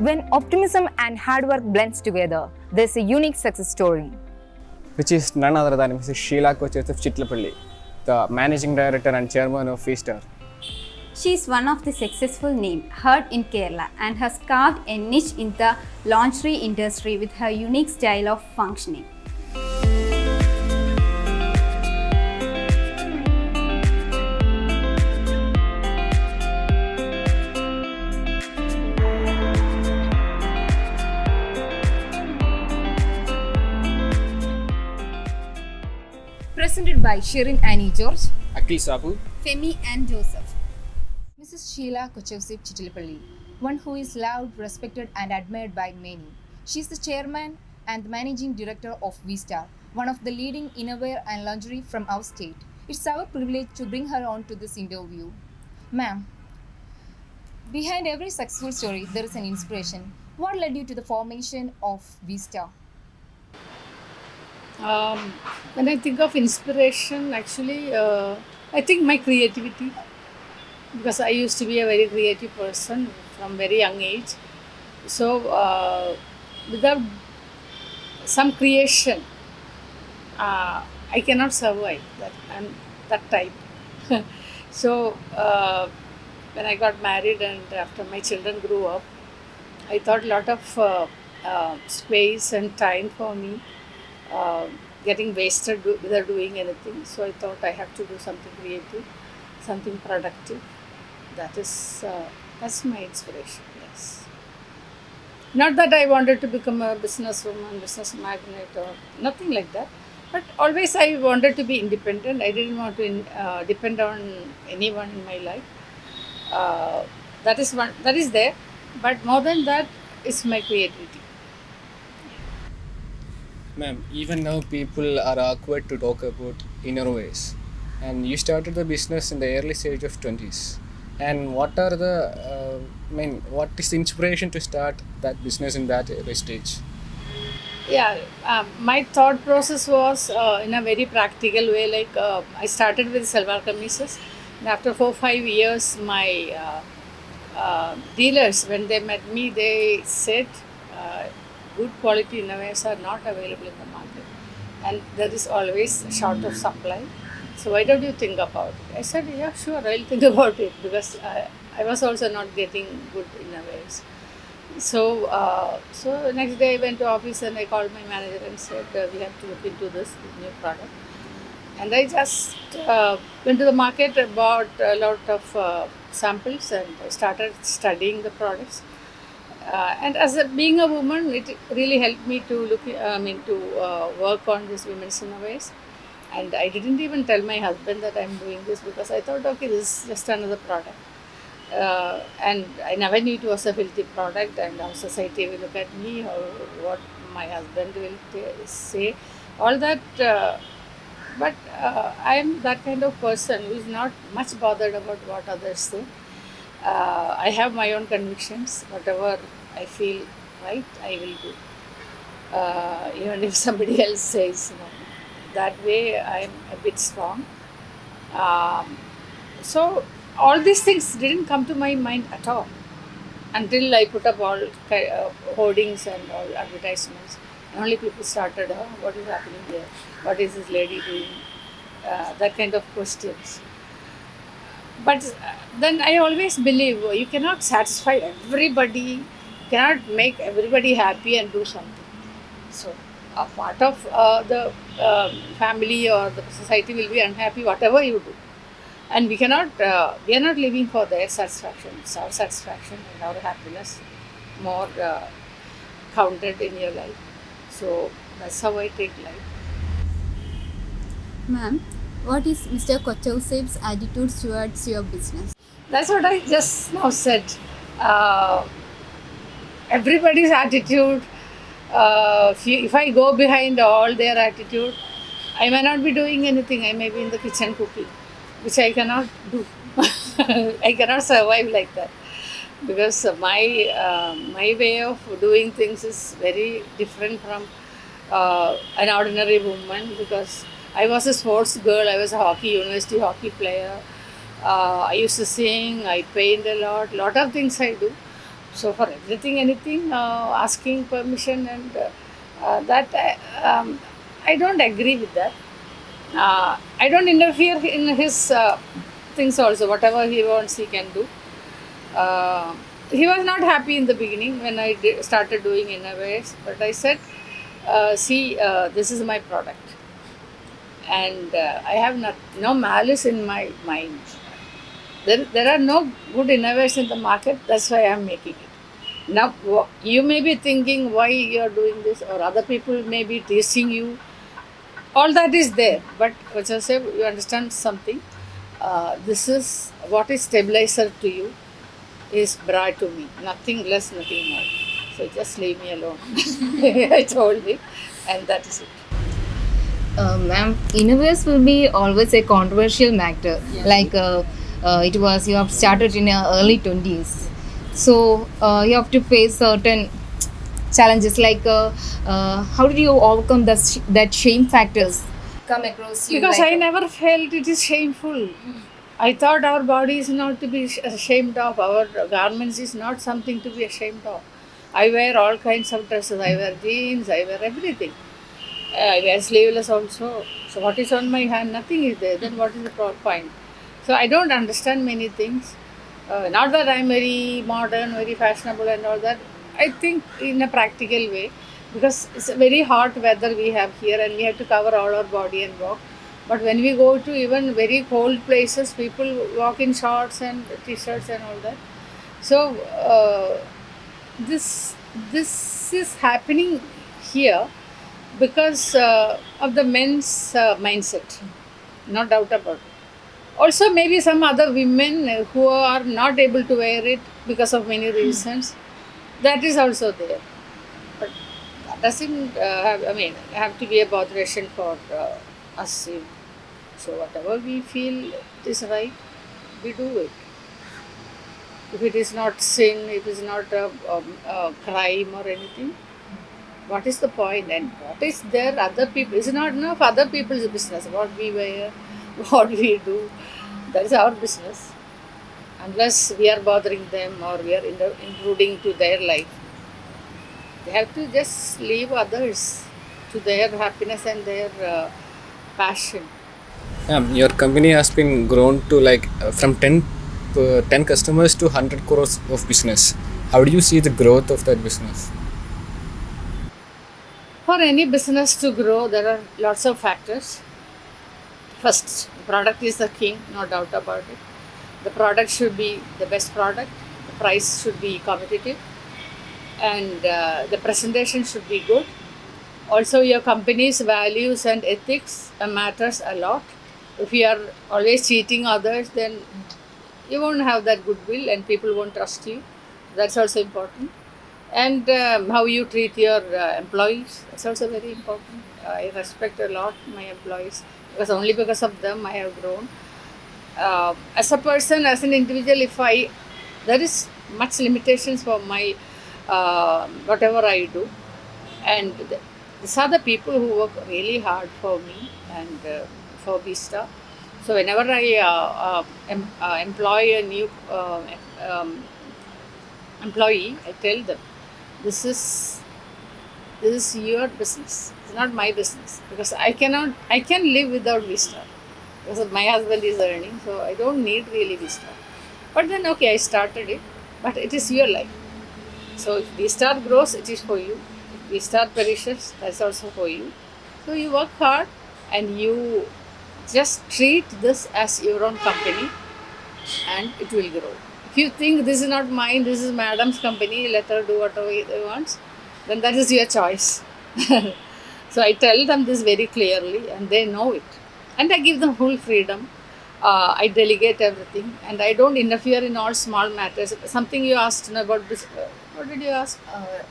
When optimism and hard work blends together, there's a unique success story. Which is none other than Mrs. Sheila Kocheth of Chitlapalli, the managing director and chairman of V-Star. She is one of the successful names heard in Kerala and has carved a niche in the lingerie industry with her unique style of functioning. Presented by Shirin Annie George, Akil Sabu, Femi and Joseph. Mrs. Sheila Kochevsip Chitlipalli, one who is loved, respected, and admired by many. She is the chairman and the managing director of V-Star, one of the leading innerwear and lingerie from our state. It's our privilege to bring her on to this interview. Ma'am, behind every successful story, there is an inspiration. What led you to the formation of V-Star? When I think of inspiration, actually, I think my creativity, because I used to be a very creative person from very young age. So, without some creation, I cannot survive. I'm that type. So, when I got married and after my children grew up, I thought a lot of space and time for me getting wasted without doing anything. So I thought I have to do something creative, something productive. That's my inspiration. Yes. Not that I wanted to become a businesswoman, business magnate, or nothing like that. But always I wanted to be independent. I didn't want to depend on anyone in my life. That is there. But more than that is my creativity. Ma'am, even now people are awkward to talk about innerwears. And you started the business in the early stage of 20s. And what is the inspiration to start that business in that early stage? Yeah, my thought process was in a very practical way. Like I started with salwar kameezes, and after 4-5 years, my dealers, when they met me, they said good quality innerwears are not available in the market, and there is always short of supply. So why don't you think about it? I said, yeah, sure, I'll think about it, because I was also not getting good innerwears. So next day I went to office and I called my manager and said, we have to look into this new product. And I just went to the market, bought a lot of samples, and I started studying the products. And being a woman, it really helped me to work on this women's innerwears. And I didn't even tell my husband that I'm doing this, because I thought, okay, this is just another product. And I never knew it was a filthy product, and how society will look at me, or what my husband will say, all that. But I am that kind of person who is not much bothered about what others say. I have my own convictions. Whatever I feel right, I will do. Even if somebody else says, that way I am a bit strong. So all these things didn't come to my mind at all until I put up all hoardings and all advertisements. And only people started, what is happening here? What is this lady doing? That kind of questions. But then I always believe you cannot satisfy everybody, you cannot make everybody happy and do something. So a part of the family or the society will be unhappy whatever you do. And we are not living for their satisfaction. It's our satisfaction and our happiness more counted in your life. So that's how I take life. Ma'am, what is Mr. Kochevsip's attitude towards your business? That's what I just now said. Everybody's attitude, if I go behind all their attitude, I may not be doing anything. I may be in the kitchen cooking, which I cannot do. I cannot survive like that. because my way of doing things is very different from an ordinary woman, because I was a sports girl. I was a university hockey player. I used to sing. I paint a lot of things I do. So for everything, anything, asking permission and that I don't agree with that. I don't interfere in his things also. Whatever he wants, he can do. He was not happy in the beginning when I started doing innovations, but I said, see, this is my product, and I have no malice in my mind. There are no good innovations in the market, that's why I am making it. Now, you may be thinking why you are doing this, or other people may be teasing you. All that is there, but what I say, you understand something. This is what is stabilizer to you is bra to me, nothing less, nothing more. So just leave me alone. I told him, and that is it. Ma'am, innovators will be always a controversial matter. Like it was, you have started in your early 20s. So you have to face certain challenges. Like how did you overcome that shame factors come across you? Because like, I never felt it is shameful. I thought our body is not to be ashamed of. Our garments is not something to be ashamed of. I wear all kinds of dresses. I wear jeans. I wear everything. I wear sleeveless also. So what is on my hand? Nothing is there. Then what is the point? So I don't understand many things. Not that I'm very modern, very fashionable and all that. I think in a practical way, because it's a very hot weather we have here and we have to cover all our body and walk. But when we go to even very cold places, people walk in shorts and t-shirts and all that. So this is happening here because of the men's mindset, no doubt about it. Also, maybe some other women who are not able to wear it because of many reasons, that is also there. But that doesn't have to be a botheration for us. So whatever we feel is right, we do it. If it is not sin, if it is not a crime or anything, what is the point? And what is there? Other people, it's not enough other people's business. What we wear, what we do, that is our business. Unless we are bothering them or we are intruding to their life, they have to just leave others to their happiness and their passion. Your company has been grown to like from 10 customers to 100 crores of business. How do you see the growth of that business? For any business to grow, there are lots of factors. First, product is the king, no doubt about it. The product should be the best product, the price should be competitive, and the presentation should be good. Also, your company's values and ethics matters a lot. If you are always cheating others, then you won't have that goodwill and people won't trust you. That's also important. And how you treat your employees, that's also very important. I respect a lot my employees because only because of them I have grown. As a person, as an individual, there is much limitations for my whatever I do, and these are the people who work really hard for me and for Vista. So whenever I employ a new employee, I tell them, this is your business. It's not my business, because I can live without Vista because my husband is earning, so I don't need really Vista. But then okay, I started it, but it is your life. So if Vista grows, it is for you. If Vista perishes, that's also for you. So you work hard and you just treat this as your own company, and it will grow. If you think this is not mine, this is madam's company, let her do whatever she wants, then that is your choice. So I tell them this very clearly and they know it. And I give them full freedom. I delegate everything and I don't interfere in all small matters. Something you asked about this, what did you ask?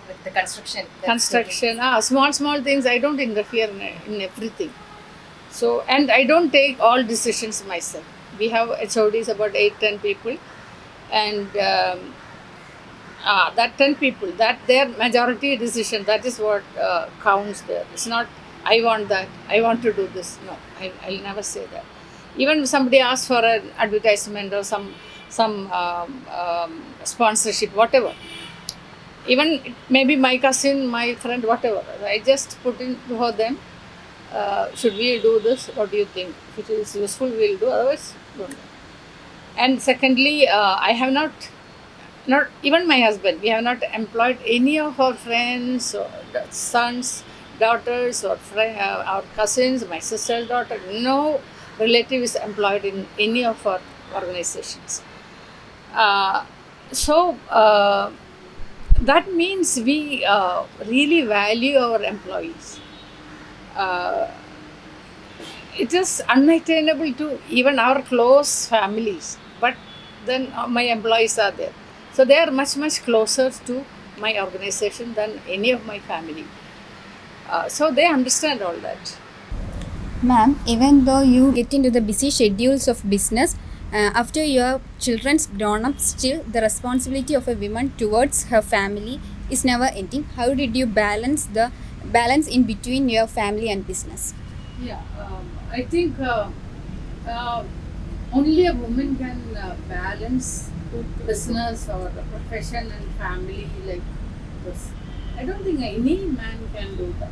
With the construction. Construction, small things, I don't interfere in everything. So, and I don't take all decisions myself. We have HODs about 8-10 people, and that 10 people, that their majority decision, that is what counts there. It's not I want that, I want to do this. No, I'll never say that. Even if somebody asks for an advertisement or some sponsorship, whatever, even maybe my cousin, my friend, whatever, I just put in for them, should we do this, what do you think? If it is useful, we'll do, otherwise don't do. And secondly, I have not even my husband, we have not employed any of our friends or sons, daughters, or our cousins, my sister's daughter. No relative is employed in any of our organizations. So that means we really value our employees. Uh, it is unattainable to even our close families, but then my employees are there, so they are much closer to my organization than any of my family, so they understand all that. Ma'am, even though you get into the busy schedules of business, after your children's grown up, still the responsibility of a woman towards her family is never ending. How did you balance in between your family and business? Yeah, I think only a woman can balance business or profession and family like this. I don't think any man can do that.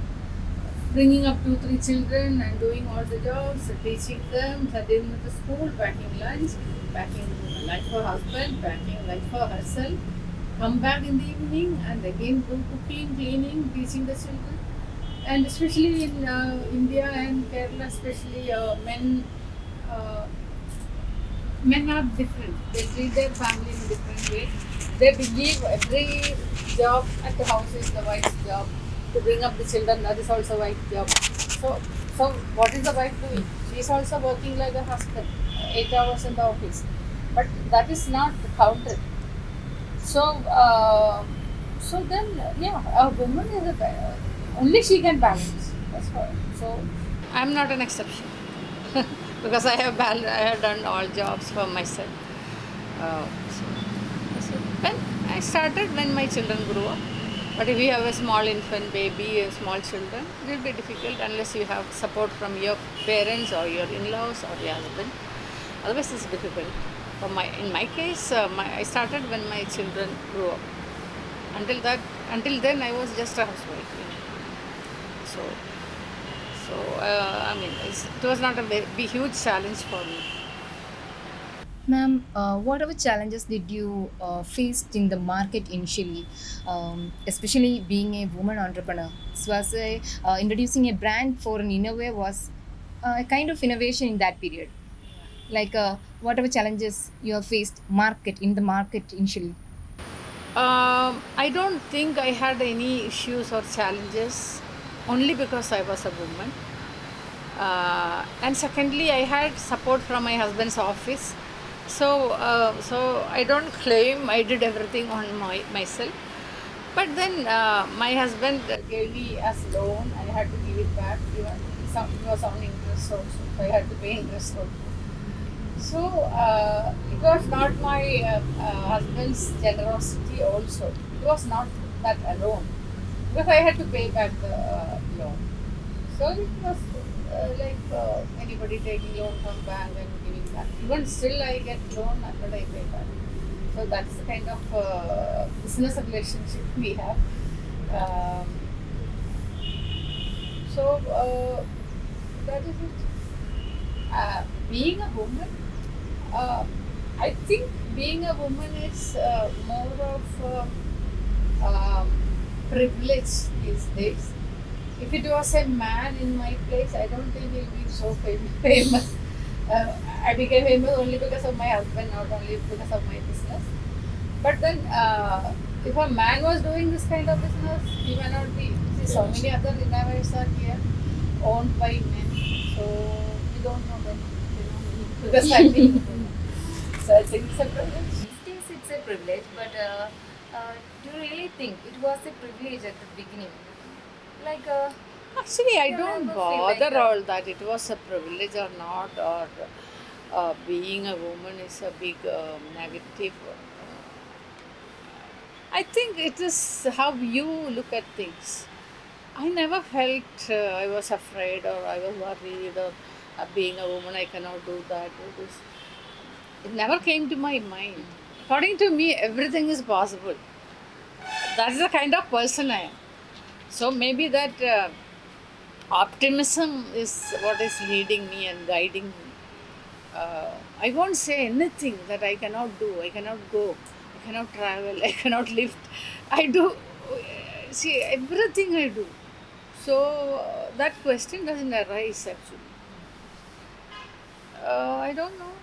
Bringing up 2, 3 children and doing all the jobs, teaching them, sending them to school, packing lunch, packing lunch for husband, packing lunch for herself, come back in the evening and again do cooking, cleaning, teaching the children. And especially in India and Kerala, especially uh, men are different. They treat their family in a different way. They believe every job at the house is the wife's job. To bring up the children, that is also wife's job. So what is the wife doing? She is also working like a husband, 8 hours in the office. But that is not counted. So, so then, yeah, a woman is only she can balance. That's why. So, I'm not an exception because I have done all jobs for myself. So when I started when my children grew up. But if you have a small infant baby, small children, it will be difficult unless you have support from your parents or your in-laws or your husband. Otherwise, it's difficult. In my case, I started when my children grew up. Until then, I was just a housewife. I mean, it was not a huge challenge for me. Ma'am, whatever challenges did you face in the market initially, especially being a woman entrepreneur? So, was introducing a brand for an innovator was a kind of innovation in that period. Like whatever challenges you have faced in the market initially. I don't think I had any issues or challenges only because I was a woman. And secondly, I had support from my husband's office. So I don't claim I did everything on myself. But then my husband gave me as loan. I had to give it back. It was on interest also. So I had to pay interest also. So it was not my husband's generosity also. It was not that alone. Because I had to pay back the loan. So it was like anybody taking loan from bank and giving back. Even still I get loan but I pay back. So that's the kind of business relationship we have. Um, so that is it. Being a woman, I think being a woman is more of privilege these days. If it was a man in my place, I don't think he'll be so famous. I became famous only because of my husband, not only because of my business. But then, if a man was doing this kind of business, he may not be. See, so many other innovators are here, owned by men. So we don't know them, because I think so. I think it's a privilege. These days it's a privilege, but do you really think it was a privilege at the beginning? Like, Actually, I you don't never feel like bother that. all that. It was a privilege or not, or being a woman is a big negative. I think it is how you look at things. I never felt I was afraid or I was worried or being a woman I cannot do that or this. It never came to my mind. According to me, everything is possible. That's the kind of person I am. So maybe that optimism is what is leading me and guiding me. I won't say anything that I cannot do. I cannot go. I cannot travel. I cannot lift. I do. See, everything I do. So that question doesn't arise actually. I don't know.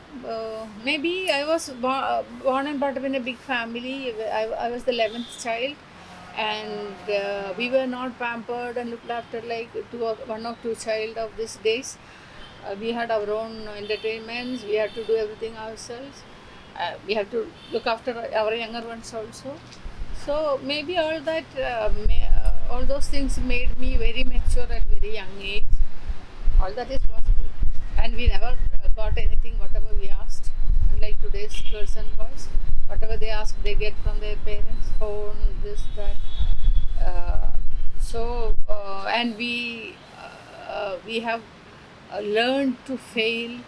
Maybe I was born and brought up in a big family. I was the 11th child, and we were not pampered and looked after like one or two child of these days. We had our own entertainments. We had to do everything ourselves. We had to look after our younger ones also. So maybe all that, all those things made me very mature at very young age. All that is possible, and we never got anything whatever we asked. Unlike today's girls and boys, whatever they ask, they get from their parents, phone, this, that. And we have learned to fail.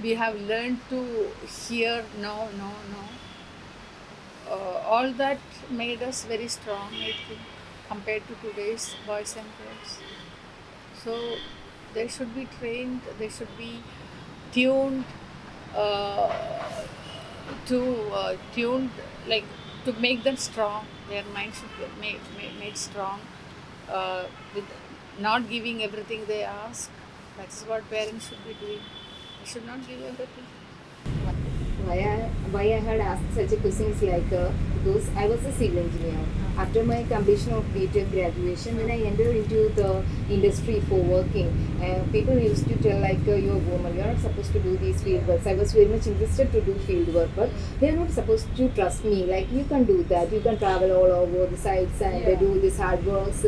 We have learned to hear no, no, no. All that made us very strong, I think, compared to today's boys and girls. So they should be trained, they should be tuned tuned like to make them strong. Their mind should be made strong with not giving everything they ask. That's what parents should be doing. They should not give everything. Why I had asked such a question is like because I was a civil engineer. After my completion of BTech graduation, when I entered into the industry for working, people used to tell like you're a woman, you're not supposed to do these field works. I was very much interested to do field work, but they're not supposed to trust me. Like you can do that, you can travel all over the sites and do this hard works,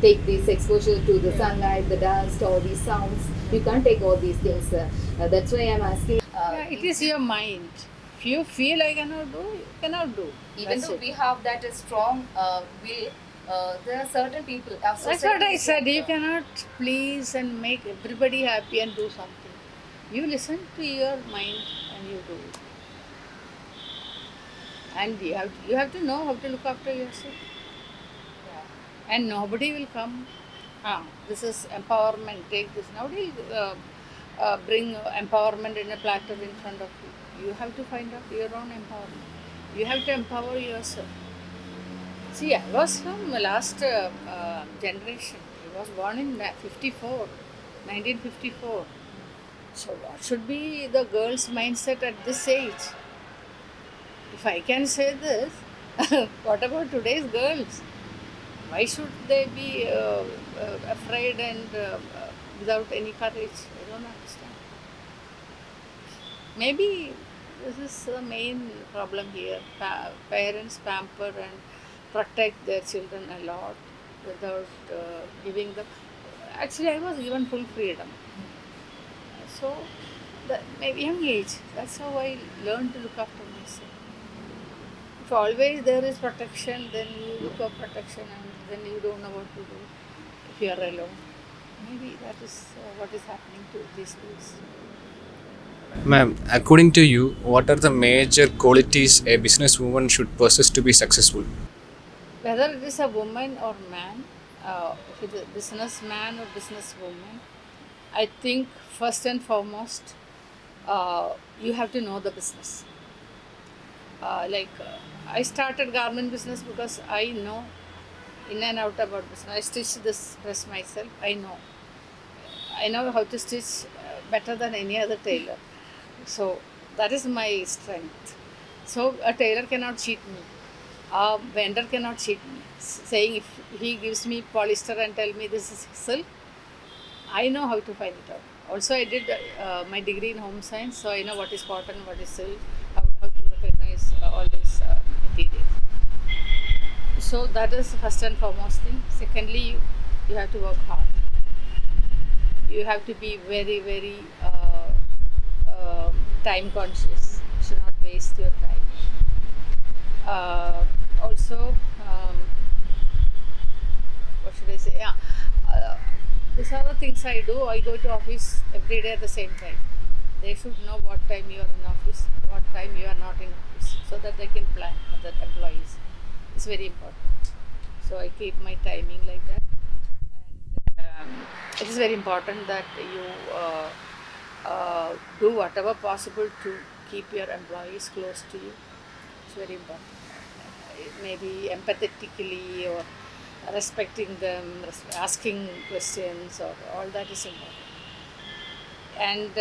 take this exposure to the sunlight, the dust, all these sounds. You can't take all these things. That's why I'm asking. Yeah, it is your mind. If you feel I cannot do, you cannot do. Even That's though it. we have that strong will, there are certain people. That's what I said. You cannot please and make everybody happy and do something. You listen to your mind and you do it. And you have to know how to look after yourself. And nobody will come. This is empowerment. Take this. Nobody will bring empowerment in a platter in front of you. You have to find out your own empowerment. You have to empower yourself. See, I was from the last generation. I was born in 1954. So what should be the girl's mindset at this age? If I can say this, what about today's girls? Why should they be afraid and without any courage? I don't understand. Maybe this is the main problem here. Parents pamper and protect their children a lot without giving them. Actually, I was given full freedom. So, maybe young age, that's how I learned to look after myself. If always there is protection, then you look for protection and then you don't know what to do if you are alone. Maybe that is what is happening to these days. Ma'am, according to you, what are the major qualities a businesswoman should possess to be successful? Whether it is a woman or man, if it is a businessman or businesswoman, I think first and foremost, you have to know the business. I started garment business because I know in and out about business. I stitch this dress myself. I know how to stitch better than any other tailor. So that is my strength. So a tailor cannot cheat me. A vendor cannot cheat me. Saying if he gives me polyester and tell me this is silk, I know how to find it out. Also, I did my degree in home science, so I know what is cotton, what is silk, how to recognize all these materials. So that is the first and foremost thing. Secondly, you have to work hard. You have to be very, very time conscious. You should not waste your time. Also, what should I say? Yeah, these are the things I do. I go to office every day at the same time. They should know what time you are in office, what time you are not in office, so that they can plan for the employees. It's very important. So I keep my timing like that, and it is very important that you do whatever possible to keep your employees close to you. It's very important. Maybe empathetically or respecting them, asking questions, or all that is important. And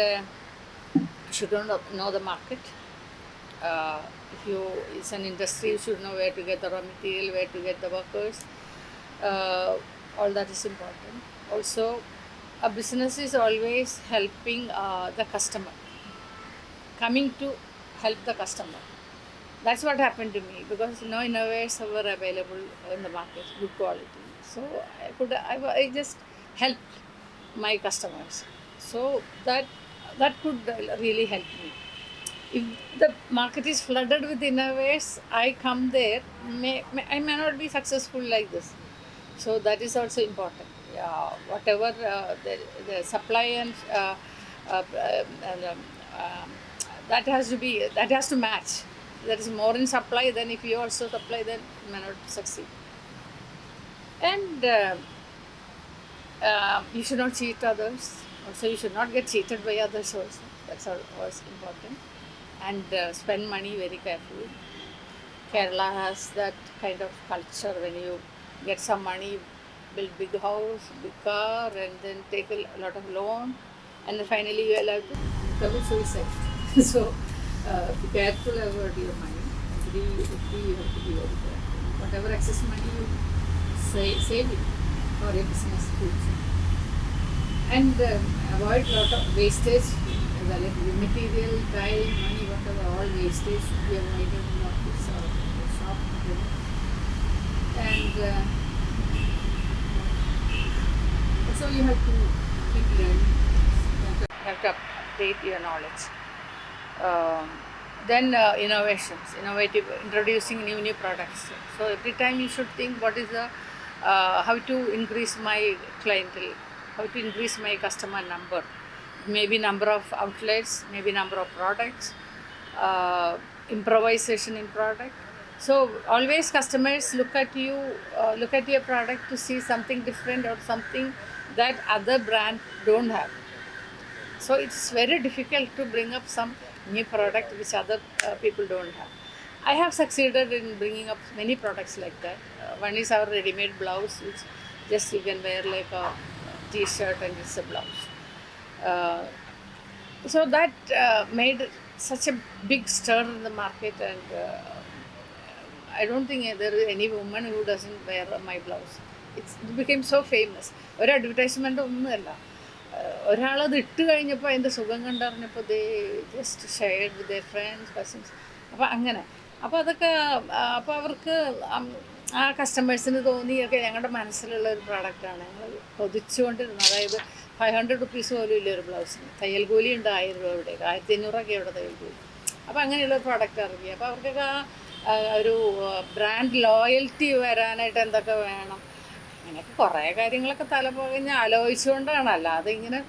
you should know the market. If you it's an industry, you should know where to get the raw material, where to get the workers. All that is important. Also, a business is always helping the customer, coming to help the customer. That's what happened to me, because no innovators were available in the market, good quality. So I just helped my customers. So that could really help me. If the market is flooded with innovators, I come there, I may not be successful like this. So that is also important. Whatever the supply and that has to match. There is more in supply than if you also supply, then you may not succeed. And you should not cheat others. Also, you should not get cheated by others also. That's always important. And spend money very carefully. Kerala has that kind of culture. When you get some money, build big house, big car, and then take a lot of loan, and then finally you are allowed to commit suicide. So be careful about your money. You have to be very careful. Whatever excess money you save it for your business future. And avoid lot of wastage, like material, time, money, whatever, all wastage should be avoided in office or shop. And also you have to keep learning. You have to update your knowledge. Then introducing new products. So every time you should think what is the how to increase my clientele, how to increase my customer number, maybe number of outlets, maybe number of products, improvisation in product. So always customers look at your product to see something different or something that other brand don't have. So it's very difficult to bring up some new product which other people don't have. I have succeeded in bringing up many products like that. One is our ready-made blouse, which just you can wear like a t-shirt and it's a blouse. So that made such a big stir in the market, and I don't think there is any woman who doesn't wear my blouse. It became so famous. ഒരു advertisement ഒന്നുമല്ല, ഒരാളത് ഇട്ട് കഴിഞ്ഞപ്പോൾ അതിൻ്റെ സുഖം കണ്ടറിഞ്ഞപ്പോൾ ദേ just shared with their friends cousins. അപ്പോൾ അങ്ങനെ അപ്പോൾ അവർക്ക് ആ കസ്റ്റമേഴ്സിന് തോന്നിയൊക്കെ ഞങ്ങളുടെ മനസ്സിലുള്ള ഒരു പ്രോഡക്റ്റാണ് ഞങ്ങൾ കൊതിച്ചുകൊണ്ടിരുന്നത്. അതായത് 500 റുപ്പീസ് പോലും ഇല്ല ഒരു ബ്ലൗസിന്. തയ്യൽ കൂലി ഉണ്ട് 1000 രൂപ ഇവിടെ, 1500 ഇവിടെ തയ്യൽ കൂലി. അപ്പോൾ അങ്ങനെയുള്ള ഒരു പ്രോഡക്റ്റ് ഇറങ്ങി. അപ്പോൾ അവർക്കൊക്കെ ഒരു ബ്രാൻഡ് ലോയൽറ്റി വരാനായിട്ട് എന്തൊക്കെ വേണം, അങ്ങനെയൊക്കെ കുറേ കാര്യങ്ങളൊക്കെ തലപുകഞ്ഞ് ആലോചിച്ചുകൊണ്ടാണ്. അല്ലാതെ ഇങ്ങനെ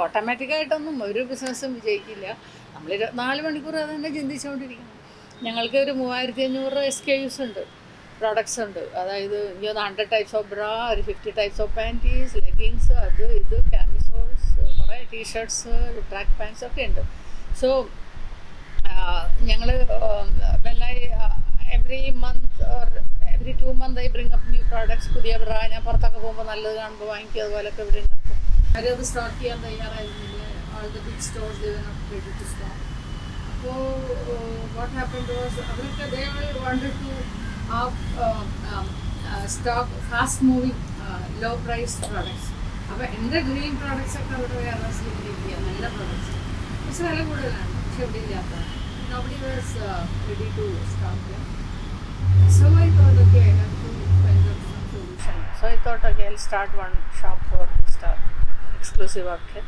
ഓട്ടോമാറ്റിക്കായിട്ടൊന്നും ഒരു ബിസിനസ്സും വിജയിക്കില്ല. നമ്മൾ 24 മണിക്കൂർ അത് തന്നെ ചിന്തിച്ചുകൊണ്ടിരിക്കണം. ഞങ്ങൾക്ക് ഒരു 3500 SKUs ഉണ്ട്, പ്രോഡക്ട്സ് ഉണ്ട്. അതായത് 100 ടൈപ്സ് ഓഫ് ബ്രാ, ഒരു 50 ടൈപ്സ് ഓഫ് പാൻറ്റീസ്, ലെഗിങ്സ്, അത് ഇത് കാമിസോൾസ്, കുറേ ടീഷർട്ട്സ്, ട്രാക്ക് പാൻസ് ഒക്കെ ഉണ്ട്. സോ ഞങ്ങൾ every month or every 2 months I bring up new products. പുതിയ ബ്രാ ഞാൻ പുറത്തൊക്കെ പോകുമ്പോൾ നല്ലത് കാണുമ്പോൾ വാങ്ങിക്കുക, അതുപോലൊക്കെ ഇവിടെ ഉണ്ടാക്കും. അവരത് സ്റ്റോക്ക് ചെയ്യാൻ തയ്യാറായിരുന്നില്ല. all the big stores they were not ready to stock. അപ്പോൾ what happened was അവർക്ക് they all wanted to stock fast moving low priced products. അപ്പോൾ എൻ്റെ ഡ്രീം പ്രോഡക്ട്സ് ഒക്കെ അവിടെ വേറെ ഇരിക്കുക, നല്ല പ്രോഡക്ട്സ്, പക്ഷെ വില കൂടുതലാണ്, പക്ഷെ ഇവിടെ ഇല്ലാത്ത. Nobody was ready to stock them. So I thought, okay, I have to find out some solution. So I thought, okay, I'll start one shop for Star, exclusive outlet.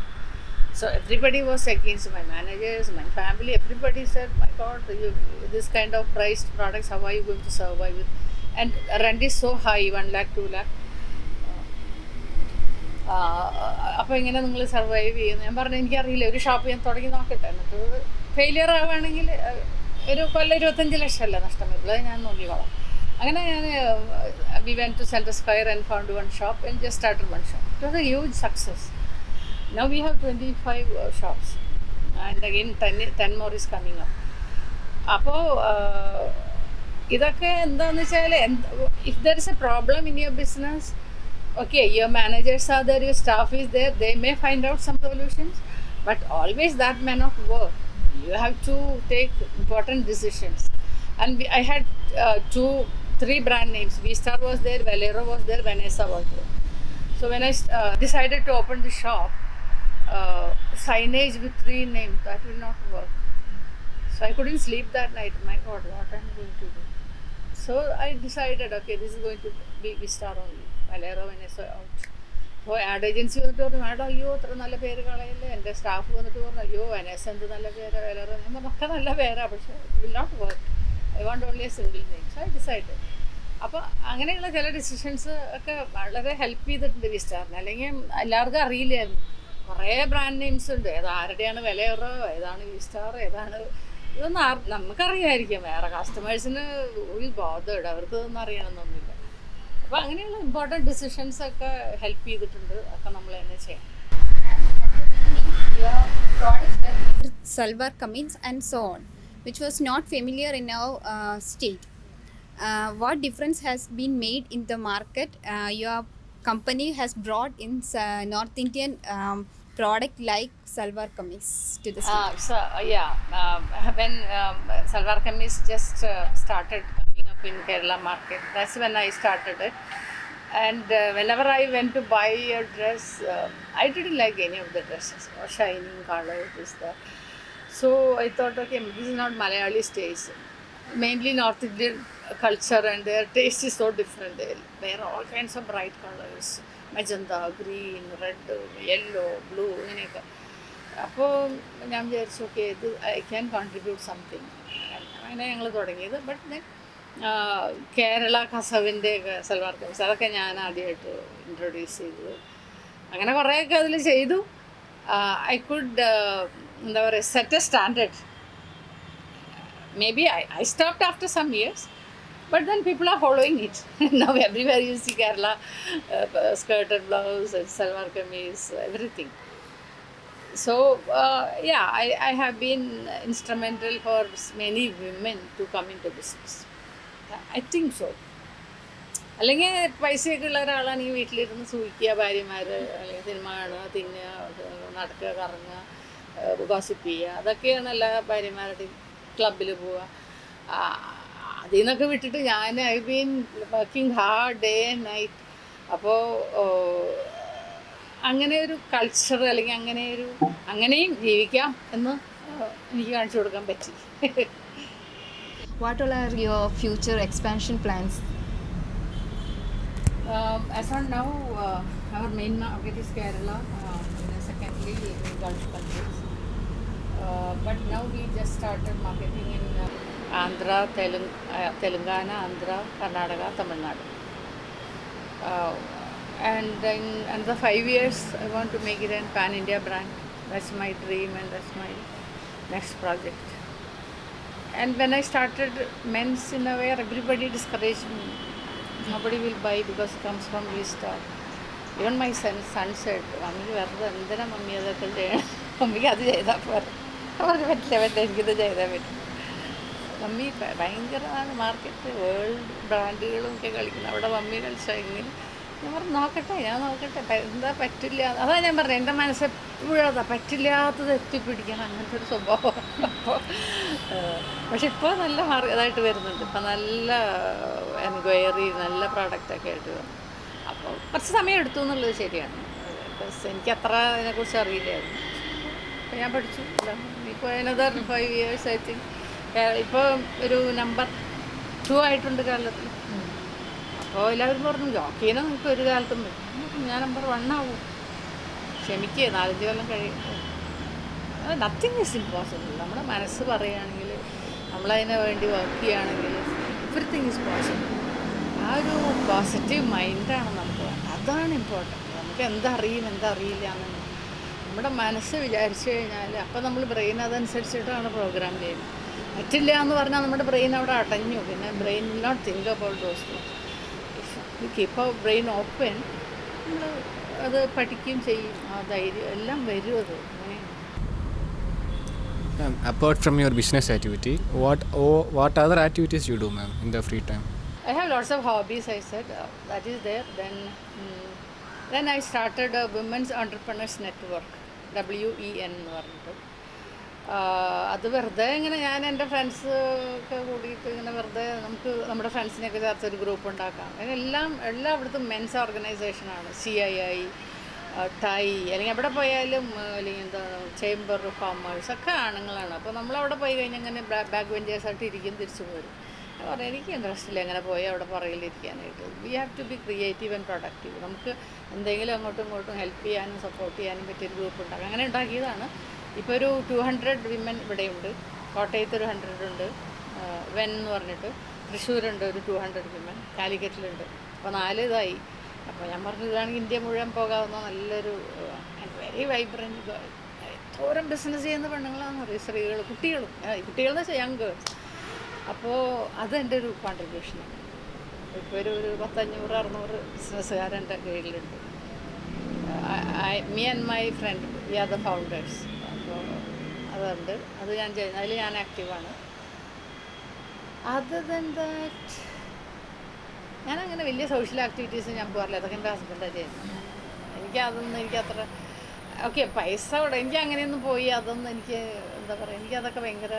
So everybody was against my managers, my family. Everybody said, "My God, this kind of priced products, how are you going to survive with?" And rent is so high, 1 lakh, 2 lakh. അപ്പോൾ ഇങ്ങനെ നിങ്ങൾ survive ചെയ്യുന്നു. ഞാൻ പറഞ്ഞു എനിക്കറിയില്ല, ഒരു shop ഞാൻ തുടങ്ങി നോക്കട്ടെ, എന്നിട്ട് ഫെയിലിയർ ആവുകയാണെങ്കിൽ ഒരു കൊല്ലം 25 ലക്ഷമല്ല നഷ്ടം വരുള്ളൂ, അത് ഞാൻ നോക്കിക്കോളാം. അങ്ങനെ ഞാൻ we went to central square and found one shop and just started one shop. It was a huge success. Now we have 25 shops and again 10 more is coming up. അപ്പോൾ ഇതൊക്കെ എന്താണെന്ന് വെച്ചാൽ, if there is a problem in your business, okay, your managers are there, your staff is there, they may find out some solutions, but always that may not work. You have to take important decisions. And I had 3 brand names. V-Star was there, Valero was there, Vanessa was there. So when I decided to open the shop, signage with 3 names, that will not work. So I couldn't sleep that night. My God, what am I going to do? So I decided, okay, this is going to be V-Star only. Valero, Vanessa out. So ad agency വന്നിട്ട് പറഞ്ഞു, madam അയ്യോ അത്ര നല്ല പേര് കളയല്ലേ. എൻ്റെ staff വന്നിട്ട് പറഞ്ഞു, അയ്യോ വെനസ എന്ത് നല്ല പേര്, വെലറോ. ഞാൻ പറഞ്ഞു ഒക്കെ നല്ല പേരാണ്, പക്ഷേ it will not work. I want only a single name. So I decide. അപ്പോൾ അങ്ങനെയുള്ള ചില ഡിസിഷൻസ് ഒക്കെ വളരെ ഹെൽപ്പ് ചെയ്തിട്ടുണ്ട് V-Starന്. അല്ലെങ്കിൽ എല്ലാവർക്കും അറിയില്ലായിരുന്നു. കുറേ ബ്രാൻഡ് നെയിംസ് ഉണ്ട്, ഏതാരുടെയാണ് വെലറോ, ഏതാണ് V-Star, ഏതാണ് ഇതൊന്നും നമുക്കറിയാമായിരിക്കും, വേറെ കസ്റ്റമേഴ്സിന് ഒരു ബോധമുണ്ട്, അവർക്ക് ഇതൊന്നും അറിയണമെന്നൊന്നുമില്ല. അപ്പോൾ അങ്ങനെയുള്ള ഇമ്പോർട്ടൻറ്റ് ഡിസിഷൻസ് ഒക്കെ ഹെൽപ്പ് ചെയ്തിട്ടുണ്ട്. ഒക്കെ നമ്മൾ തന്നെ ചെയ്യണം. Your products were salwar kameez and so on, which was not familiar in our state. What difference has been made in the market? Your company has brought in North Indian product like salwar kameez to the state. When salwar kameez just started coming up in Kerala market, that's when I started it. And whenever I went to buy a dress, I didn't like any of the dresses, or shining color, this, that. So I thought, okay, this is not Malayali taste. Mainly North Indian culture, and their taste is so different. They wear all kinds of bright colors, magenta, green, red, yellow, blue, അങ്ങനെയൊക്കെ. അപ്പോൾ ഞാൻ വിചാരിച്ചു, okay, ഇത് I can contribute something. അങ്ങനെ ഞങ്ങൾ തുടങ്ങിയത്. But then Kerala കസവിൻ്റെ salwar kameez അതൊക്കെ ഞാൻ ആദ്യമായിട്ട് ഇൻട്രൊഡ്യൂസ് ചെയ്തത്. അങ്ങനെ കുറേയൊക്കെ അതിൽ ചെയ്തു. ഐ കുഡ് എന്താ പറയുക, set A standard. Maybe I stopped after some years, but then people are following it. Now everywhere you see Kerala skirt and blouse and salwar kameez, everything. So I have been instrumental for many women to come into business. I think so. അല്ലെങ്കിൽ പൈസയൊക്കെ ഉള്ള ഒരാളാണെങ്കിൽ വീട്ടിലിരുന്ന് സൂഹിക്കുക, ഭാര്യമാർ അല്ലെങ്കിൽ cinema കാണുക, തിന്നുക, നടക്കുക, കറങ്ങുക, ഗോസിപ്പ് ചെയ്യുക, അതൊക്കെയാണ് എല്ലാ ഭാര്യമാരുടെയും. ക്ലബിൽ പോവുക. അതിൽ നിന്നൊക്കെ വിട്ടിട്ട് ഞാൻ I been working hard day and night. അപ്പോൾ അങ്ങനെ ഒരു കൾച്ചർ, അല്ലെങ്കിൽ അങ്ങനെയും ജീവിക്കാം എന്ന് എനിക്ക് കാണിച്ചു കൊടുക്കാൻ പറ്റി. What all are your future expansion plans? As on now, our main market is Kerala, secondly Gulf countries. But now we just started marketing in Andhra, Telangana, Andhra, Karnataka, Tamil Nadu. And in another 5 years, I want to make it a pan-India brand. That's my dream and that's my next project. And when I started men's innerwear, everybody discouraged me. Nobody will buy because it comes from V-Star. Even my son said, "Mummy, വെറുതെ എന്തിനാ mummy അതൊക്കെ ചെയ്യണം? മമ്മിക്ക് അത് ചെയ്താൽ പോരെ." അവർക്ക് പറ്റില്ല, എനിക്കിത് ചെയ്താൽ പറ്റും. മമ്മി ഭയങ്കരമാണ് മാർക്കറ്റ്, വേൾഡ് ബ്രാൻഡുകളും ഒക്കെ കളിക്കുന്നത്, അവിടെ മമ്മി കളിച്ചാൽ എങ്ങനെ? ഞാൻ പറഞ്ഞു ഞാൻ നോക്കട്ടെ എന്താ പറ്റില്ല. അതാ ഞാൻ പറഞ്ഞത്, എൻ്റെ മനസ്സെപ്പോഴും അതാ, പറ്റില്ലാത്തത് എത്തിപ്പിടിക്കണം, അങ്ങനത്തെ ഒരു സ്വഭാവം. അപ്പോൾ പക്ഷെ ഇപ്പോൾ നല്ല ഇതായിട്ട് വരുന്നുണ്ട്. ഇപ്പം നല്ല എൻക്വയറി, നല്ല പ്രോഡക്റ്റൊക്കെ ആയിട്ട് വന്നു. അപ്പോൾ കുറച്ച് സമയം എടുത്തു എന്നുള്ളത് ശരിയാണ്. ബസ് എനിക്കത്ര അതിനെക്കുറിച്ച് അറിയില്ലായിരുന്നു. അപ്പോൾ ഞാൻ പഠിച്ചു. ഇപ്പോൾ അനദർ 5 years ഐ തിങ്ക്. ഇപ്പോൾ ഒരു നമ്പർ 2 ആയിട്ടുണ്ട് കേരളത്തിൽ. അപ്പോൾ എല്ലാവരും പറഞ്ഞു, ജോക്കീനെ നിങ്ങൾക്ക് ഒരു കാലത്തും പറ്റും, ഞാൻ നമ്പർ 1 ആവും. ക്ഷമിക്കുക, 4-5 കൊല്ലം കഴിയും. Nothing is impossible. നമ്മുടെ മനസ്സ് പറയുകയാണെങ്കിൽ, നമ്മളതിന് വേണ്ടി വർക്ക് ചെയ്യുകയാണെങ്കിൽ എവറിത്തിങ് ഈസ് പോസിബിൾ. ആ ഒരു പോസിറ്റീവ് മൈൻഡാണ് നമുക്ക് വേണ്ടത്. അതാണ് ഇമ്പോർട്ടൻറ്റ്. നമുക്ക് എന്തറിയും എന്തറിയില്ല എന്നുള്ളത് നമ്മുടെ മനസ്സ് വിചാരിച്ചു കഴിഞ്ഞാൽ അപ്പോൾ നമ്മൾ ബ്രെയിൻ അതനുസരിച്ചിട്ടാണ് പ്രോഗ്രാം ചെയ്യുന്നത്. പറ്റില്ല എന്ന് പറഞ്ഞാൽ നമ്മുടെ ബ്രെയിൻ അവിടെ അടഞ്ഞു. പിന്നെ brain will not think about those things. If keep our brain open, നമ്മൾ അത് പഠിക്കുകയും ചെയ്യും. ആ ധൈര്യം എല്ലാം വരും. അത് അങ്ങനെ. Ma'am, apart from your business activity, what other activities you do, ma'am, in the free time? I have lots of hobbies, I said. That is there. Then I started a Women's Entrepreneurs Network, WEN എന്ന് പറഞ്ഞിട്ട്. അത് വെറുതെ ഇങ്ങനെ ഞാൻ എൻ്റെ friends ഒക്കെ കൂടിയിട്ട് ഇങ്ങനെ വെറുതെ നമുക്ക് നമ്മുടെ ഫ്രണ്ട്സിനെയൊക്കെ ചേർത്ത് ഒരു ഗ്രൂപ്പ് ഉണ്ടാക്കാം. എല്ലായിടത്തും മെൻസ് ഓർഗനൈസേഷനാണ്. CII, ടൈ, അല്ലെങ്കിൽ എവിടെ പോയാലും അല്ലെങ്കിൽ എന്താ ചേംബർ ഓഫ് കോമേഴ്സ് ഒക്കെ ആണുങ്ങളാണ്. അപ്പോൾ നമ്മളവിടെ പോയി കഴിഞ്ഞാൽ ഇങ്ങനെ ബാക്ക് ബെഞ്ചേഴ്സായിട്ട് ഇരിക്കും, തിരിച്ചു പോരും. പറഞ്ഞു എനിക്ക് ഇൻട്രസ്റ്റ് ഇല്ല അങ്ങനെ പോയി അവിടെ പുറകിലിരിക്കാനായിട്ട്. We have to be creative and productive. നമുക്ക് എന്തെങ്കിലും അങ്ങോട്ടും ഇങ്ങോട്ടും ഹെൽപ്പ് ചെയ്യാനും സപ്പോർട്ട് ചെയ്യാനും പറ്റിയൊരു ഗ്രൂപ്പ് ഉണ്ടാക്കാം. അങ്ങനെ ഉണ്ടാക്കിയതാണ്. ഇപ്പോൾ ഒരു 200 വിമൻ ഇവിടെയുണ്ട്. കോട്ടയത്ത് ഒരു 100 ഉണ്ട്, വെൻ എന്ന് പറഞ്ഞിട്ട്. തൃശ്ശൂരുണ്ട് ഒരു 200 വിമൻ, കാലിക്കറ്റിലുണ്ട്. അപ്പോൾ 4 ഇതായി. അപ്പോൾ ഞാൻ പറഞ്ഞു ഇതാണെങ്കിൽ ഇന്ത്യ മുഴുവൻ പോകാവുന്ന നല്ലൊരു വെരി വൈബ്രൻറ്റ് എന്തോരം ബിസിനസ് ചെയ്യുന്ന പെണ്ണുങ്ങളാണെന്ന് പറയും. സ്ത്രീകൾ, കുട്ടികളെന്ന് വെച്ചാൽ യങ് ഗേൾസ്. അപ്പോൾ അതെൻ്റെ ഒരു കോൺട്രിബ്യൂഷനാണ്. ഇപ്പോൾ ഒരു 500-600 ബിസിനസ്സുകാരെൻ്റെ കീഴിലുണ്ട്. Me and my friend, we are the founders. അപ്പോൾ അതുണ്ട്, അത് ഞാൻ ചെയ്യുന്നത്, അതിൽ ഞാൻ ആക്റ്റീവാണ്. അതർ ദാൻ ദാറ്റ് ഞാനങ്ങനെ വലിയ സോഷ്യൽ ആക്ടിവിറ്റീസ് ഞാൻ പോകാറില്ല. അതൊക്കെ എൻ്റെ ഹസ്ബൻഡാണ് ചെയ്യുന്നത്. എനിക്കത്ര ഓക്കെ പൈസ ഇവിടെ എനിക്ക് അങ്ങനെയൊന്നും പോയി അതൊന്നും എനിക്ക് എന്താ പറയുക, എനിക്കതൊക്കെ ഭയങ്കര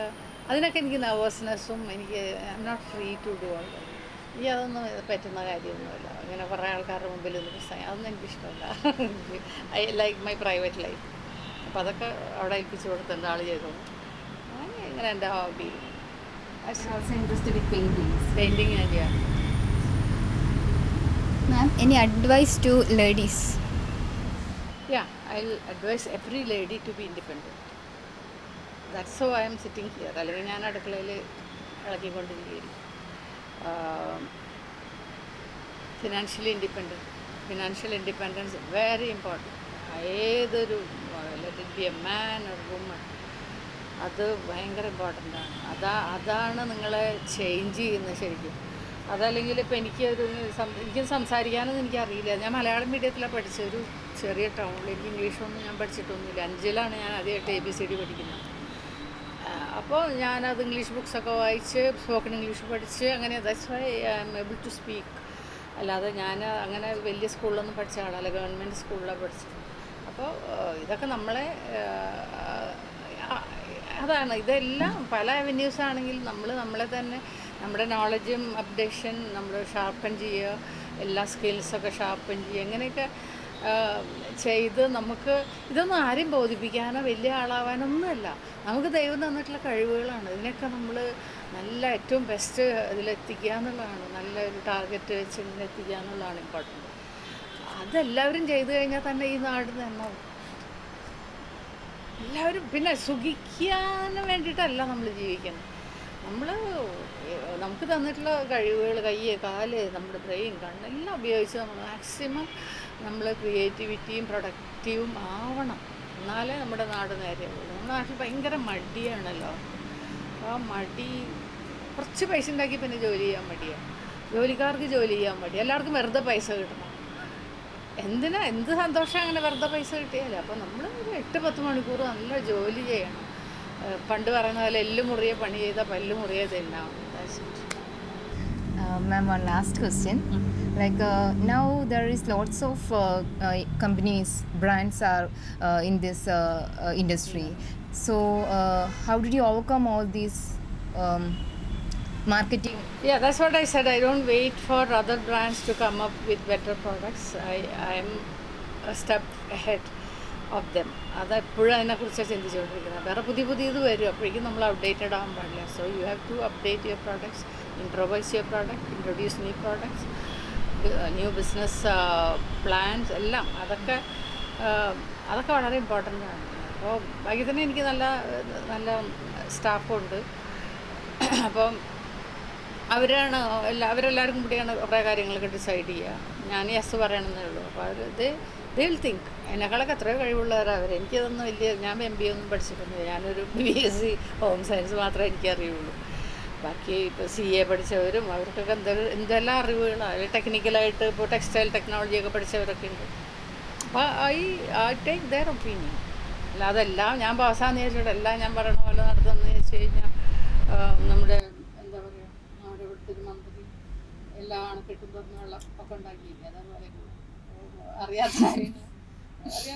അതിനൊക്കെ എനിക്ക് നെർവസ്നെസ്സും എനിക്ക് I am not free to do all. എനിക്ക് അതൊന്നും പറ്റുന്ന കാര്യമൊന്നുമില്ല. അങ്ങനെ കുറേ ആൾക്കാരുടെ മുമ്പിൽ ഒന്ന് പ്രസംഗം അതൊന്നും എനിക്കിഷ്ടമല്ല. I like my private life. അപ്പോൾ അതൊക്കെ അവിടെ ഏൽപ്പിച്ച് കൊടുത്തേണ്ട ആൾ ചെയ്തോളൂ. അങ്ങനെ ഇങ്ങനെ എൻ്റെ hobby. Also interested in paintings. Painting ഞാൻ ചെയ്യാം. Ma'am, any advice to ladies? Yeah, I'll advise every lady to be independent. That's how I am sitting here. അല്ലെങ്കിൽ ഞാൻ അടുക്കളയിൽ ഇളക്കിക്കൊണ്ടിരിക്കുകയും financially financial independence very important. ഏതൊരു let it be a man or woman, അത് ഭയങ്കര ഇമ്പോർട്ടൻ്റാണ്. അതാണ് നിങ്ങളെ change ചെയ്യുന്നത് ശരിക്കും. അതല്ലെങ്കിൽ ഇപ്പോൾ എനിക്ക് സംസാരിക്കാനൊന്നും എനിക്കറിയില്ല. ഞാൻ മലയാളം മീഡിയത്തിലാണ് പഠിച്ചത്, ഒരു ചെറിയ ടൗണിൽ. എനിക്ക് ഇംഗ്ലീഷൊന്നും ഞാൻ പഠിച്ചിട്ടൊന്നുമില്ല. 5ലാണ് ഞാൻ ആദ്യമായിട്ട് ABCD പഠിക്കുന്നത്. അപ്പോൾ ഞാനത് ഇംഗ്ലീഷ് ബുക്സൊക്കെ വായിച്ച് സ്പോക്കൺ ഇംഗ്ലീഷ് പഠിച്ച് അങ്ങനെ that's why I am able to speak. അല്ലാതെ ഞാൻ അങ്ങനെ വലിയ സ്കൂളിലൊന്നും പഠിച്ച ആളല്ല, ഗവൺമെൻറ് സ്കൂളിലാണ് പഠിച്ചത്. അപ്പോൾ ഇതൊക്കെ നമ്മളെ അതാണ് ഇതെല്ലാം പല അവന്യൂസ് ആണെങ്കിൽ നമ്മളെ തന്നെ നമ്മുടെ നോളജും അപ്ഡേഷൻ നമ്മൾ ഷാർപ്പൻ ചെയ്യുക, എല്ലാ സ്കിൽസൊക്കെ ഷാർപ്പൻ ചെയ്യുക, എങ്ങനെയൊക്കെ ചെയ്ത് നമുക്ക് ഇതൊന്നും ആരും ബോധിപ്പിക്കാനോ വലിയ ആളാവാനൊന്നുമല്ല. നമുക്ക് ദൈവം തന്നിട്ടുള്ള കഴിവുകളാണ്. ഇതിനൊക്കെ നമ്മൾ നല്ല ഏറ്റവും ബെസ്റ്റ് ഇതിലെത്തിക്കുക എന്നുള്ളതാണ്. നല്ലൊരു ടാർഗറ്റ് വെച്ച് ഇതിലെത്തിക്കുക എന്നുള്ളതാണ് ഇമ്പോർട്ടൻറ്റ്. അതെല്ലാവരും ചെയ്തു കഴിഞ്ഞാൽ തന്നെ ഈ നാട് നന്നാവും. എല്ലാവരും പിന്നെ സുഖിക്കാൻ വേണ്ടിയിട്ടല്ല നമ്മൾ ജീവിക്കുന്നത്. നമുക്ക് തന്നിട്ടുള്ള കഴിവുകൾ, കയ്യ്, കാല്, നമ്മുടെ ബ്രെയിൻ, കണ്ണെല്ലാം ഉപയോഗിച്ച് നമ്മൾ മാക്സിമം നമ്മൾ ക്രിയേറ്റിവിറ്റിയും പ്രൊഡക്റ്റീവും ആവണം. എന്നാലേ നമ്മുടെ നാട് നേരെയാവുള്ളൂ. നമ്മുടെ നാട്ടിൽ ഭയങ്കര മടിയാണല്ലോ. ആ മടി, കുറച്ച് പൈസ ഉണ്ടാക്കി പിന്നെ ജോലി ചെയ്യാൻ മടിയാണ്. ജോലിക്കാർക്ക് ജോലി ചെയ്യാൻ മടി. എല്ലാവർക്കും വെറുതെ പൈസ കിട്ടണം. എന്ത് സന്തോഷം അങ്ങനെ വെറുതെ പൈസ കിട്ടിയാലേ. അപ്പോൾ നമ്മൾ ഒരു 8-10 മണിക്കൂർ നല്ല ജോലി ചെയ്യണം. പണ്ട് പറയുന്ന പോലെ എല്ല് മുറിയെ പണി ചെയ്താൽ പല്ല് മുറിയെ തിന്നാം. Ma'am, one last question. Like now there is lots of companies, brands are in this industry. So how did you overcome all these marketing? Yeah, that's what I said. I don't wait for other brands to come up with better products. I am a step ahead of them. അതെപ്പോഴും അതിനെക്കുറിച്ചാണ് ചിന്തിച്ചുകൊണ്ടിരിക്കുന്നത്. വേറെ പുതിയത് വരും, അപ്പോഴേക്കും നമ്മൾ outdated ആകാൻ പാടില്ല. So you have to update your products, improvise your product, introduce new products, new business plans എല്ലാം. അതൊക്കെ വളരെ ഇമ്പോർട്ടൻ്റ് ആണ്. അപ്പോൾ ഭാഗ്യത്തിന് എനിക്ക് നല്ല നല്ല സ്റ്റാഫുണ്ട്. അപ്പം അവരെല്ലാവർക്കും കൂടിയാണ് കുറേ കാര്യങ്ങളൊക്കെ ഡിസൈഡ് ചെയ്യുക. ഞാൻ യെസ് പറയണമെന്നേ ഉള്ളൂ. അപ്പോൾ അവർ ദേ വിൽ തിങ്ക്. എന്നെക്കാളൊക്കെ എത്രയോ കഴിവുള്ളവരവർ. എനിക്കതൊന്നും ഞാൻ MBA ഒന്നും പഠിച്ചിട്ടൊന്നുമില്ല. ഞാനൊരു BSc ഹോം സയൻസ് മാത്രമേ എനിക്കറിയുള്ളൂ. ബാക്കി ഇപ്പോൾ CA പഠിച്ചവരും അവർക്കൊക്കെ എന്തെല്ലാം അറിവുകളാണ്. ടെക്നിക്കലായിട്ട് ഇപ്പോൾ ടെക്സ്റ്റൈൽ ടെക്നോളജിയൊക്കെ പഠിച്ചവരൊക്കെ ഉണ്ട്. അപ്പോൾ ഐ ടേക്ക് ദെയർ ഒപ്പീനിയൻ. അല്ലാതെ എല്ലാം ഞാൻ പാസ്സാന്ന് ചോദിച്ചിട്ട് എല്ലാം ഞാൻ പറയണ പോലെ നടത്തുമെന്ന് ചോദിച്ചു കഴിഞ്ഞാൽ നമ്മുടെ എന്താ പറയുക, നമ്മുടെ ഇവിടുത്തെ ഒരു മന്ത്രി എല്ലാ അണക്കെട്ടും തുറന്ന് വെള്ളം ഒക്കെ ഉണ്ടാക്കിയില്ലേ, അതേപോലെ അറിയാത്ത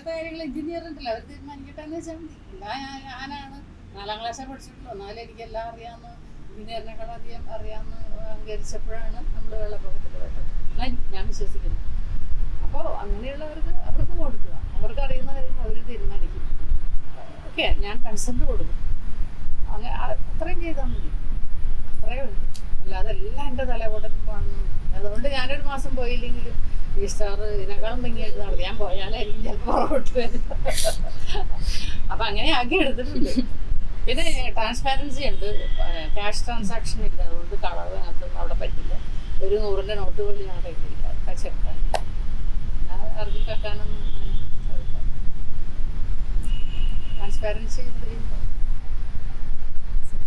കാര്യങ്ങൾ എഞ്ചിനീയർ ഉണ്ടല്ലോ, അവർ തീരുമാനിക്കട്ടെ എന്ന് വെച്ചാൽ മതി. എല്ലാം ഞാനാണ് 4ാം ക്ലാസ്സിൽ പഠിച്ചിട്ടുള്ളൂ, എന്നാലും എനിക്കെല്ലാം അറിയാമെന്ന്, എഞ്ചിനീയറിനേക്കാൾ അധികം അറിയാമെന്ന് അംഗീകരിച്ചപ്പോഴാണ് നമ്മൾ വെള്ളപ്പൊക്കത്തിൽ പോയത് എന്നാണ് ഞാൻ വിശ്വസിക്കുന്നത്. അപ്പോൾ അങ്ങനെയുള്ളവർക്ക് അവർക്ക് കൊടുക്കുക, അവർക്ക് അറിയുന്ന കാര്യങ്ങൾ അവർ തീരുമാനിക്കും. ഓക്കെ, ഞാൻ കൺസെൻറ്റ് കൊടുക്കും. അങ്ങനെ അത്രയും ചെയ്താൽ മതി, അത്രയേ ഉള്ളൂ. അല്ലാതെ എല്ലാം എൻ്റെ തലകൊടൽ കാണുന്നു. അതുകൊണ്ട് ഞാനൊരു മാസം പോയില്ലെങ്കിലും ഈ സ്റ്റാർ ഇതിനേക്കാളും ഭംഗിയായിട്ട് നടത്തി ഞാൻ പോയാലായിരിക്കും ചിലപ്പോൾ പുറകോട്ട് വരും. അപ്പം അങ്ങനെ ആക്കി എടുത്തിട്ടുണ്ട്. പിന്നെ ട്രാൻസ്പാരൻസി ഉണ്ട്, ക്യാഷ് ട്രാൻസാക്ഷൻ ഇല്ല, അതുകൊണ്ട് കളവ് അതിനകത്തൊന്നും അവിടെ പറ്റില്ല. ഒരു 100ൻ്റെ നോട്ട് പോലും ഞാൻ കഴിക്കില്ല, ഒക്കെ ചെക്കാൻ ഇറങ്ങി കക്കാനൊന്നും സാധിക്കില്ല. Transparency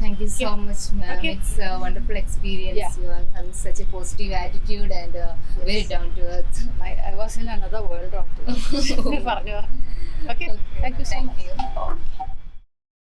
Thank you so much, ma'am. Okay. It's a wonderful experience. Yeah. You are having such a positive attitude and very down to earth. I was in another world. പറഞ്ഞു. Okay, thank you so much. You.